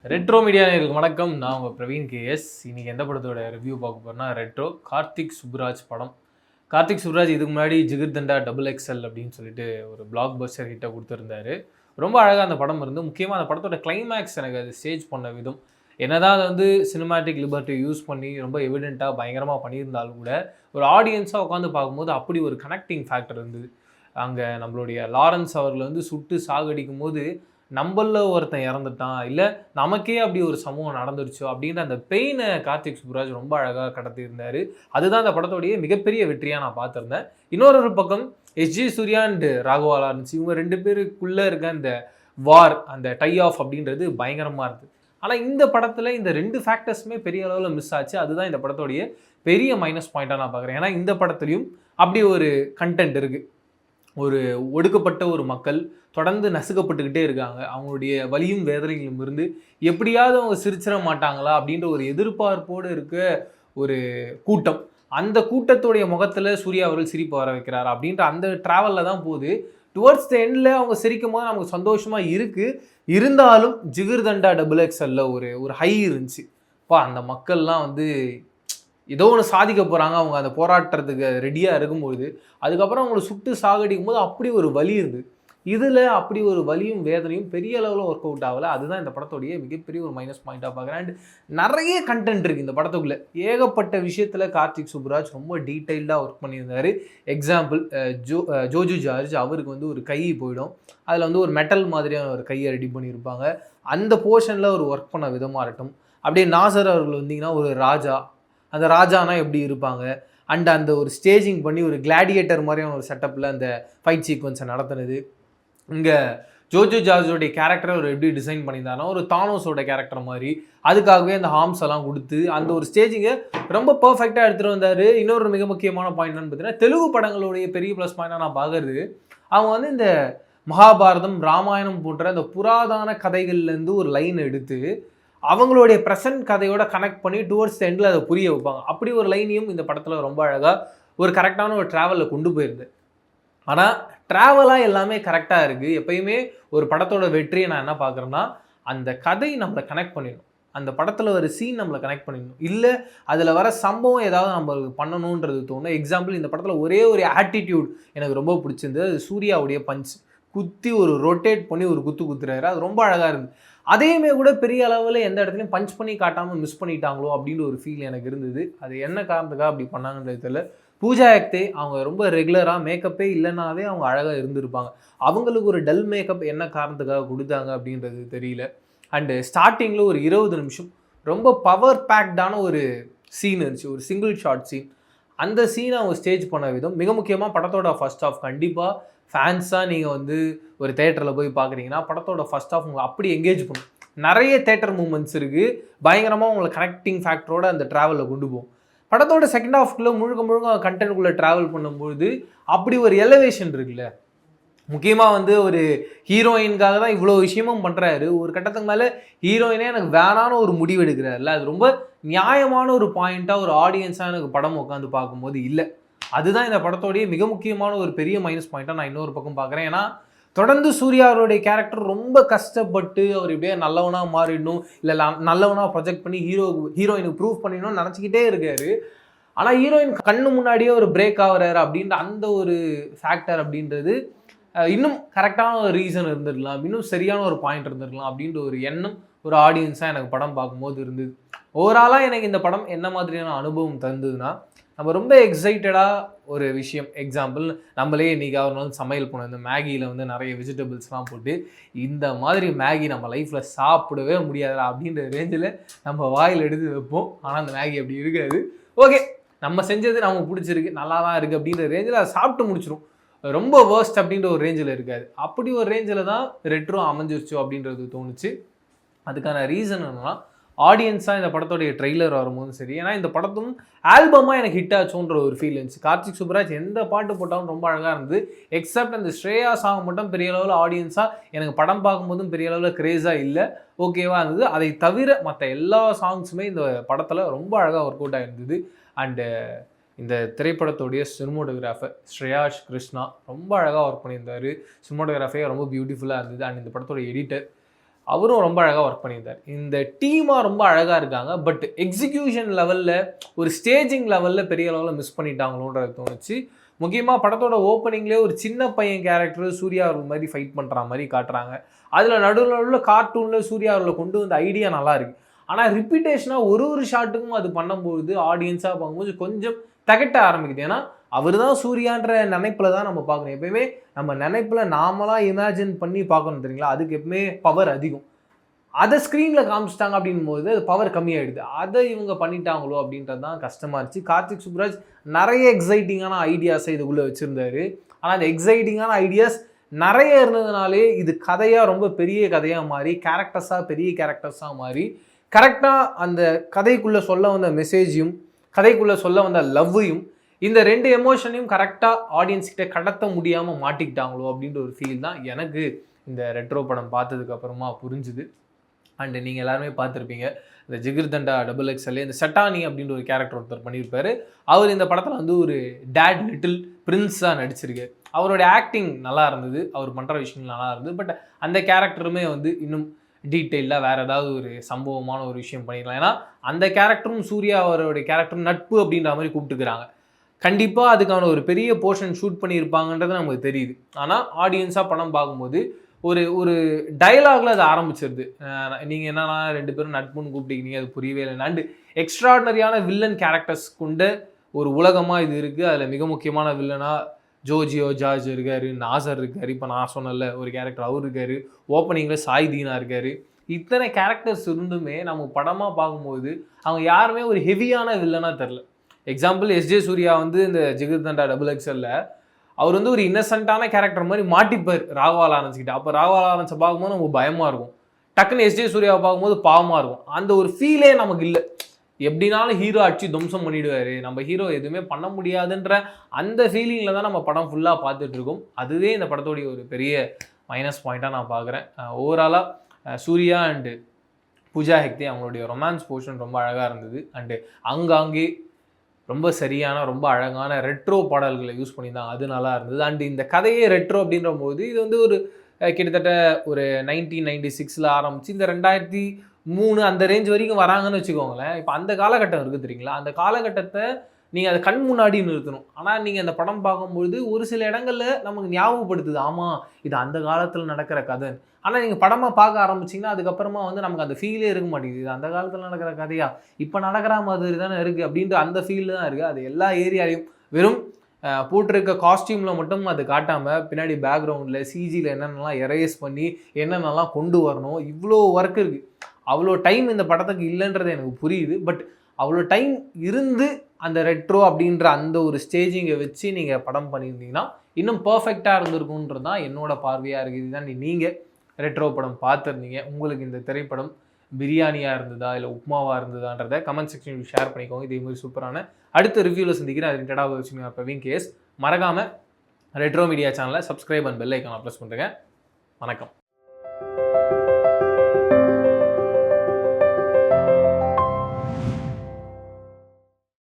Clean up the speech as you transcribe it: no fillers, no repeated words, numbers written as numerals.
Retro media நேயர்களுக்கு வணக்கம். நான் உங்கள் பிரவீன் கேஎஸ். இன்னைக்கு எந்த படத்தோட ரிவ்யூ பார்க்க போறேன்னா ரெட்ரோ கார்த்திக் சுப்புராஜ் படம். கார்த்திக் சுப்புராஜ் இதுக்கு முன்னாடி ஜிகிர்தண்டா டபுள் எக்ஸ்எல் அப்படின்னு சொல்லிட்டு ஒரு பிளாக் பஸ்டர் ஹிட்டை கொடுத்துருந்தாரு. ரொம்ப அழகாக அந்த படம் இருந்து, முக்கியமாக அந்த படத்தோட கிளைமேக்ஸ் எனக்கு அது ஸ்டேஜ் பண்ண விதம், என்னதான் அது வந்து சினிமாட்டிக் லிபர்ட்டி யூஸ் பண்ணி ரொம்ப எவிடென்ட்டாக பயங்கரமாக பண்ணியிருந்தாலும் கூட ஒரு ஆடியன்ஸாக உட்காந்து பார்க்கும்போது அப்படி ஒரு கனெக்டிங் ஃபேக்டர் இருந்தது. அங்கே நம்மளுடைய லாரன்ஸ் அவர்களை வந்து சுட்டு சாகடிக்கும் போது நம்மள ஒருத்தன் இறந்துட்டான், இல்லை நமக்கே அப்படி ஒரு சமூகம் நடந்துருச்சோ அப்படின்ற அந்த பெயினை கார்த்திக் சுப்புராஜ் ரொம்ப அழகாக கடத்தியிருந்தார். அதுதான் அந்த படத்தோடைய மிகப்பெரிய வெற்றியாக நான் பார்த்துருந்தேன். இன்னொரு பக்கம் எஸ்ஜே சூர்யா அண்ட் ராகவா லாரன்ஸ் இவங்க ரெண்டு பேருக்குள்ளே இருக்க அந்த வார், அந்த டை ஆஃப் அப்படின்றது பயங்கரமாக இருந்தது. ஆனால் இந்த படத்தில் இந்த ரெண்டு ஃபேக்டர்ஸுமே பெரிய அளவில் மிஸ் ஆச்சு. அதுதான் இந்த படத்தோடைய பெரிய மைனஸ் பாயிண்ட்டாக நான் பார்க்குறேன். ஏன்னா இந்த படத்துலையும் அப்படி ஒரு கண்டென்ட் இருக்குது. ஒரு ஒடுக்கப்பட்ட ஒரு மக்கள் தொடர்ந்து நசுக்கப்பட்டுக்கிட்டே இருக்காங்க. அவங்களுடைய வலியும் வேதனைகளும் இருந்து எப்படியாவது அவங்க சிரிச்சிட மாட்டாங்களா அப்படின்ற ஒரு எதிர்பார்ப்போடு இருக்க ஒரு கூட்டம். அந்த கூட்டத்துடைய முகத்தில் சூர்யா அவர்கள் சிரிப்பு வர வைக்கிறார் அப்படின்ற அந்த ட்ராவலில் தான் போகுது. டுவர்ட்ஸ் த எண்டில் அவங்க சிரிக்கும் போது நமக்கு சந்தோஷமாக இருக்குது. இருந்தாலும் ஜிகிர்தண்டா டபுள் எக்ஸ்எல்ல ஒரு ஹை இருந்துச்சு. அந்த மக்கள்லாம் வந்து ஏதோ ஒன்று சாதிக்க போகிறாங்க, அவங்க அந்த போராட்டத்துக்கு ரெடியாக இருக்கும்போது அதுக்கப்புறம் அவங்கள சுட்டு சாகடிக்கும் போது அப்படி ஒரு வலி இருக்குது. இதில் அப்படி ஒரு வலியும் வேதனையும் பெரிய அளவில் ஒர்க் அவுட் ஆகலை. அதுதான் இந்த படத்தோடைய மிகப்பெரிய ஒரு மைனஸ் பாயிண்ட்டாக பார்க்குறேன். அண்ட் நிறைய கண்டென்ட் இருக்குது இந்த படத்துக்குள்ளே. ஏகப்பட்ட விஷயத்தில் கார்த்திக் சுப்புராஜ் ரொம்ப டீட்டெயில்டாக ஒர்க் பண்ணியிருந்தார். எக்ஸாம்பிள், ஜோஜு ஜார்ஜ் அவருக்கு வந்து ஒரு கை போயிடும், அதில் வந்து ஒரு மெட்டல் மாதிரியான ஒரு கையை ரெடி பண்ணியிருப்பாங்க. அந்த போர்ஷனில் ஒரு ஒர்க் பண்ண விதமாக இருக்கட்டும். அப்படியே நாசர் அவர்கள் வந்தீங்கன்னா ஒரு ராஜா, அந்த ராஜானா எப்படி இருப்பாங்க, அண்ட் அந்த ஒரு ஸ்டேஜிங் பண்ணி ஒரு கிளாடியேட்டர் மாதிரியான ஒரு செட்டப்பில் அந்த ஃபைட் சீக்வன்ஸை நடத்துனது. இங்கே ஜோஜோ ஜார்ஜோடைய கேரக்டரை ஒரு எப்படி டிசைன் பண்ணியிருந்தாருன்னா ஒரு தானோஸோட கேரக்டர் மாதிரி அதுக்காகவே அந்த ஹார்ம்ஸ் எல்லாம் கொடுத்து அந்த ஒரு ஸ்டேஜிங்கை ரொம்ப பர்ஃபெக்டாக எடுத்துகிட்டு வந்தார். இன்னொரு மிக முக்கியமான பாயிண்ட் என்னன்னு பார்த்தீங்கன்னா, தெலுங்கு படங்களுடைய பெரிய ப்ளஸ் பாயிண்டாக நான் பார்க்குறது, அவங்க வந்து இந்த மகாபாரதம் ராமாயணம் போன்ற அந்த புராதன கதைகள்லேருந்து ஒரு லைன் எடுத்து அவங்களுடைய ப்ரெசன்ட் கதையோட கனெக்ட் பண்ணி டுவர்ட்ஸ் எண்டில் அதை புரிய வைப்பாங்க. அப்படி ஒரு லைனையும் இந்த படத்தில் ரொம்ப அழகாக ஒரு கரெக்டான ஒரு ட்ராவலில் கொண்டு போயிருந்தேன். ஆனால் ட்ராவலாக எல்லாமே கரெக்டாக இருக்குது. எப்பயுமே ஒரு படத்தோட வெற்றியை நான் என்ன பார்க்குறேன்னா, அந்த கதை நம்மளை கனெக்ட் பண்ணிடணும், அந்த படத்தில் ஒரு சீன் நம்மளை கனெக்ட் பண்ணிடணும், இல்லை அதில் வர சம்பவம் ஏதாவது நம்மளுக்கு பண்ணணுன்றது தோணும். எக்ஸாம்பிள், இந்த படத்தில் ஒரே ஒரு ஆட்டிடியூட் எனக்கு ரொம்ப பிடிச்சிருந்தது. அது சூர்யாவுடைய பஞ்ச். குத்தி ஒரு ரொட்டேட் பண்ணி ஒரு குத்து குத்துறாரு, அது ரொம்ப அழகாக இருக்குது. அதையுமே கூட பெரிய அளவில் எந்த இடத்துலையும் பஞ்ச் பண்ணி காட்டாமல் மிஸ் பண்ணிட்டாங்களோ அப்படின்ற ஒரு ஃபீல் எனக்கு இருந்தது. அது என்ன காரணத்துக்காக அப்படி பண்ணாங்கன்றது தெரியல. பூஜா ஹெக்டே அவங்க ரொம்ப ரெகுலராக மேக்கப்பே இல்லைனாவே அவங்க அழகாக இருந்திருப்பாங்க. அவங்களுக்கு ஒரு டல் மேக்கப் என்ன காரணத்துக்காக கொடுத்தாங்க அப்படின்றது தெரியல. அண்டு ஸ்டார்டிங்கில் ஒரு 20 நிமிஷம் ரொம்ப பவர் பேக்டான ஒரு சீன் இருந்துச்சு, ஒரு சிங்கிள் ஷார்ட் சீன். அந்த சீனை அவங்க ஸ்டேஜ் பண்ண விதம், மிக முக்கியமாக படத்தோட ஃபர்ஸ்ட் ஆஃப், கண்டிப்பாக ஃபேன்ஸாக நீங்கள் வந்து ஒரு தேட்டரில் போய் பார்க்குறீங்கன்னா படத்தோட ஃபர்ஸ்ட் ஆஃப் உங்களை அப்படி எங்கேஜ் பண்ணும். நிறைய தேட்டர் மூமெண்ட்ஸ் இருக்குது, பயங்கரமாக உங்களை கனெக்டிங் ஃபேக்டரோட அந்த ட்ராவலில் கொண்டு போகும். படத்தோட செகண்ட் ஹாஃப்குள்ளே முழுக்க கண்டென்ட்குள்ளே ட்ராவல் பண்ணும்போது அப்படி ஒரு எலவேஷன் இருக்குல்ல. முக்கியமாக வந்து ஒரு ஹீரோயினுக்காக தான் இவ்வளோ விஷயமும் பண்ணுறாரு. ஒரு கட்டத்துக்கு மேலே ஹீரோயினே எனக்கு வேணான்னு ஒரு முடிவு எடுக்கிறாருல்ல, அது ரொம்ப நியாயமான ஒரு பாயிண்ட்டாக ஒரு ஆடியன்ஸாக எனக்கு படம் உட்காந்து பார்க்கும்போது இல்லை. அதுதான் இந்த படத்தோடைய மிக முக்கியமான ஒரு பெரிய மைனஸ் பாயிண்ட்டாக நான் இன்னொரு பக்கம் பார்க்குறேன். ஏன்னா தொடர்ந்து சூர்யா அவருடைய கேரக்டர் ரொம்ப கஷ்டப்பட்டு அவர் இப்படியே நல்லவனாக மாறிடணும், இல்லை நல்லவனாக ப்ரொஜெக்ட் பண்ணி ஹீரோயினுக்கு ப்ரூவ் பண்ணிடணும்னு நினச்சிக்கிட்டே இருக்காரு. ஆனால் ஹீரோயின் கண்ணு முன்னாடியே ஒரு பிரேக் ஆகுறாரு அப்படின்ற அந்த ஒரு ஃபேக்டர் அப்படின்றது இன்னும் கரெக்டான ஒரு ரீசன் இருந்திருக்கலாம், இன்னும் சரியான ஒரு பாயிண்ட் இருந்திருக்கலாம் அப்படின்ற ஒரு எண்ணம் ஒரு ஆடியன்ஸாக எனக்கு படம் பார்க்கும்போது இருந்தது. ஓவராலாக எனக்கு இந்த படம் என்ன மாதிரியான அனுபவம் தந்ததுன்னா, நம்ம ரொம்ப எக்ஸைட்டடாக ஒரு விஷயம், எக்ஸாம்பிள் நம்மளே இன்றைக்கி ஒரு நாள் சமையல் பண்ணோம், இந்த மேகியில் வந்து நிறைய வெஜிடபிள்ஸ்லாம் போட்டு இந்த மாதிரி மேகி நம்ம லைஃப்பில் சாப்பிடவே முடியாதா அப்படின்ற ரேஞ்சில் நம்ம வாயில் எடுத்து வைப்போம். ஆனால் அந்த மேகி அப்படி இருக்காது. ஓகே, நம்ம செஞ்சது நமக்கு பிடிச்சிருக்கு, நல்லா தான் இருக்குது அப்படின்ற ரேஞ்சில் அதை சாப்பிட்டு முடிச்சிடும். ரொம்ப வேர்ஸ்ட் அப்படின்ற ஒரு ரேஞ்சில் இருக்காது. அப்படி ஒரு ரேஞ்சில் தான் ரெட்ரோ அமைஞ்சிருச்சோ அப்படின்றது தோணுச்சு. அதுக்கான ரீசன் என்னன்னா, ஆடியன்ஸாக இந்த படத்தோடைய ட்ரெய்லர் வரும்போதும் சரி, ஏன்னா இந்த படத்தும் ஆல்பமாக எனக்கு ஹிட் ஆச்சுன்ற ஒரு ஃபீல் இருந்துச்சு. கார்த்திக் சுப்புராஜ் எந்த பாட்டு போட்டாலும் ரொம்ப அழகாக இருந்தது. எக்ஸப்ட் அந்த ஸ்ரேயா சாங் மட்டும் பெரிய அளவில் ஆடியன்ஸாக எனக்கு படம் பார்க்கும்போதும் பெரிய அளவில் க்ரேஸாக இல்லை, ஓகேவாக இருந்தது. அதை தவிர மற்ற எல்லா சாங்ஸுமே இந்த படத்தில் ரொம்ப அழகாக ஒர்க் அவுட் ஆகிருந்தது. அண்டு இந்த திரைப்படத்துடைய சினிமோட்டோகிராஃபர் ஸ்ரேயாஷ் கிருஷ்ணா ரொம்ப அழகாக ஒர்க் பண்ணியிருந்தார். சினிமோட்டோகிராஃபியாக ரொம்ப பியூட்டிஃபுல்லாக இருந்தது. அண்ட் இந்த படத்தோட எடிட்டர் அவரும் ரொம்ப அழகாக ஒர்க் பண்ணியிருந்தார். இந்த டீமாக ரொம்ப அழகாக இருக்காங்க. பட் எக்ஸிக்யூஷன் லெவலில் ஒரு ஸ்டேஜிங் லெவலில் பெரிய லெவலில் மிஸ் பண்ணிட்டாங்களோன்றது தோணுச்சு. முக்கியமாக படத்தோட ஓப்பனிங்லேயே ஒரு சின்ன பையன் கேரக்டர் சூர்யா அவர்கள் மாதிரி ஃபைட் பண்ணுற மாதிரி காட்டுறாங்க. அதில் நடுவில் கார்ட்டூனில் சூர்யா அவர்களை கொண்டு வந்த ஐடியா நல்லா இருக்குது. ஆனால் ரிப்பீட்டேஷனாக ஒரு ஷாட்டுக்கும் அது பண்ணும்போது ஆடியன்ஸாக பார்க்கும்போது கொஞ்சம் தகட்ட ஆரம்பிக்குது. ஏன்னா அவர் தான் சூர்யான்ற நினைப்பில் தான் நம்ம பார்க்கணும். எப்பயுமே நம்ம நினைப்பில் நாமளாக இமேஜின் பண்ணி பார்க்கணும் தெரியுங்களா, அதுக்கு எப்பவுமே பவர் அதிகம். அதை ஸ்க்ரீனில் காமிச்சிட்டாங்க அப்படின்போது அது பவர் கம்மியாயிடுது. அதை இவங்க பண்ணிட்டாங்களோ அப்படின்றது தான் கஷ்டமாக இருந்துச்சு. கார்த்திக் சுப்புராஜ் நிறைய எக்ஸைட்டிங்கான ஐடியாஸை இதுக்குள்ளே வச்சுருந்தாரு. ஆனால் அந்த எக்ஸைட்டிங்கான ஐடியாஸ் நிறைய இருந்ததுனாலே இது கதையாக ரொம்ப பெரிய கதையாக மாறி கேரக்டர்ஸாக பெரிய கேரக்டர்ஸாக மாறி கரெக்டாக அந்த கதைக்குள்ளே சொல்ல வந்த மெசேஜையும் கதைக்குள்ளே சொல்ல வந்த லவ்வையும் இந்த 2 எமோஷனையும் கரெக்டாக ஆடியன்ஸ்கிட்ட கடத்த முடியாமல் மாட்டிக்கிட்டாங்களோ அப்படின்ற ஒரு ஃபீல் தான் எனக்கு இந்த ரெட்ரோ படம் பார்த்ததுக்கு அப்புறமா புரிஞ்சுது. அண்டு நீங்கள் எல்லாருமே பார்த்துருப்பீங்க, இந்த ஜிகிர்தண்டா XXL இந்த சட்டானி அப்படின்ற ஒரு கேரக்டர் ஒருத்தர் பண்ணியிருப்பார். அவர் இந்த படத்தில் வந்து ஒரு டேட் லிட்டில் பிரின்ஸாக நடிச்சிருக்காரு. அவரோட ஆக்டிங் நல்லா இருந்தது, அவர் பண்ணுற விஷயங்கள் நல்லா இருந்தது. பட் அந்த கேரக்டருமே வந்து இன்னும் டீட்டெயிலாக வேறு ஏதாவது ஒரு சம்பவமான ஒரு விஷயம் பண்ணிக்கலாம். ஏன்னா அந்த கேரக்டரும் சூர்யா அவருடைய கேரக்டரும் நட்பு அப்படின்ற மாதிரி கூப்பிட்டுக்கிறாங்க. கண்டிப்பாக அதுக்கான ஒரு பெரிய போர்ஷன் ஷூட் பண்ணியிருப்பாங்கன்றது நமக்கு தெரியுது. ஆனால் ஆடியன்ஸாக படம் பார்க்கும்போது ஒரு ஒரு டயலாகில் அது ஆரம்பிச்சிருது. நீங்கள் என்னன்னா 2 பேரும் நட்புன்னு கூப்பிட்டீங்க, அது புரியவே இல்லை. அண்டு எக்ஸ்ட்ராடனரியான வில்லன் கேரக்டர்ஸ் கொண்ட ஒரு உலகமாக இது இருக்குது. அதில் மிக முக்கியமான வில்லனாக ஜோஜியோ ஜார்ஜ் இருக்கார், நாசர் இருக்கார், இப்போ நான் சொன்னல ஒரு கேரக்டர் அவர் இருக்கார், ஓப்பனிங்கில் சாய் தீனா இருக்கார். இத்தனை கேரக்டர்ஸ் இருந்துமே நம்ம படமாக பார்க்கும்போது அவங்க யாருமே ஒரு ஹெவியான வில்லனாக தெரில. எக்ஸாம்பிள் எஸ்ஜே சூர்யா வந்து இந்த ஜிகிர்தண்டா XXL அவர் வந்து ஒரு இன்னசென்ட்டான கேரக்டர் மாதிரி மாட்டிப்பார் ராகவா லாரன்ஸ் கிட்ட. அப்போ ராகவா லாரன்ஸை பார்க்கும்போது நமக்கு பயமாக இருக்கும், டக்குன்னு எஸ்ஜே சூர்யாவை பார்க்கும்போது பாவமாக இருக்கும். அந்த ஒரு ஃபீலே நமக்கு இல்லை. எப்படினாலும் ஹீரோ அடிச்சு துவம்சம் பண்ணிவிடுவார், நம்ம ஹீரோ எதுவுமே பண்ண முடியாதுன்ற அந்த ஃபீலிங்கில் தான் நம்ம படம் ஃபுல்லாக பார்த்துட்ருக்கோம். அதுவே இந்த படத்தோடைய ஒரு பெரிய மைனஸ் பாயிண்ட்டாக நான் பார்க்குறேன். ஓவராலாக சூர்யா அண்டு பூஜா ஹெக்டே அவங்களுடைய ரொமான்ஸ் போர்ஷன் ரொம்ப அழகாக இருந்தது. அண்டு அங்காங்கே ரொம்ப சரியான ரொம்ப அழகான ரெட்ரோ பாடல்களை யூஸ் பண்ணியிருந்தாங்க, அது நல்லா இருந்தது. அண்டு இந்த கதையே ரெட்ரோ அப்படின்ற போது இது வந்து ஒரு கிட்டத்தட்ட ஒரு 1996 ஆரம்பித்து இந்த 2003 அந்த ரேஞ்ச் வரைக்கும் வராங்கன்னு வச்சுக்கோங்களேன். இப்போ அந்த காலகட்டம் இருக்குது தெரியுங்களா, அந்த காலகட்டத்தை நீங்கள் அதை கண் முன்னாடி நிறுத்தணும். ஆனால் நீங்கள் அந்த படம் பார்க்கும்பொழுது ஒரு சில இடங்களில் நமக்கு ஞாபகப்படுத்துது, ஆமாம் இது அந்த காலத்தில் நடக்கிற கதை. ஆனால் நீங்கள் படமாக பார்க்க ஆரம்பிச்சிங்கன்னா அதுக்கப்புறமா வந்து நமக்கு அந்த ஃபீலே இருக்க மாட்டேங்குது. இது அந்த காலத்தில் நடக்கிற கதையா, இப்போ நடக்கிற மாதிரி தானே இருக்குது அப்படின்ற அந்த ஃபீல் தான் இருக்குது. அது எல்லா ஏரியாலையும் வெறும் போட்டிருக்க காஸ்டியூமில் மட்டும் அது காட்டாமல் பின்னாடி பேக்ரவுண்டில் சிஜியில் என்னென்னலாம் எரேஸ் பண்ணி என்னென்னலாம் கொண்டு வரணும், இவ்வளோ ஒர்க் இருக்குது. அவ்வளோ டைம் இந்த படத்துக்கு இல்லைன்றது எனக்கு புரியுது. பட் அவ்வளோ டைம் இருந்து அந்த ரெட்ரோ அப்படின்ற அந்த ஒரு ஸ்டேஜிங்கை வச்சு நீங்கள் படம் பண்ணியிருந்தீங்கன்னா இன்னும் பர்ஃபெக்டாக இருந்திருக்குன்றது தான் என்னோட பார்வையாக இருக்குது. இதுதான் நீங்கள் ரெட்ரோ படம் பார்த்துருந்தீங்க, உங்களுக்கு இந்த திரைப்படம் பிரியாணியாக இருந்ததா இல்லை உப்மாவாக இருந்ததான்றதை கமெண்ட் செக்ஷனில் ஷேர் பண்ணிக்கோங்க. இதே மாதிரி சூப்பரான அடுத்த ரிவ்யூவில் சந்திக்கிறேன். அது ரிலேட்டடாக வச்சுங்க பிரவீன் கேஎஸ். மறக்காமல் ரெட்ரோ மீடியா சேனலை சப்ஸ்கிரைப் அண்ட் பெல் ஐக்கானை ப்ரெஸ் பண்ணுறேங்க. வணக்கம்.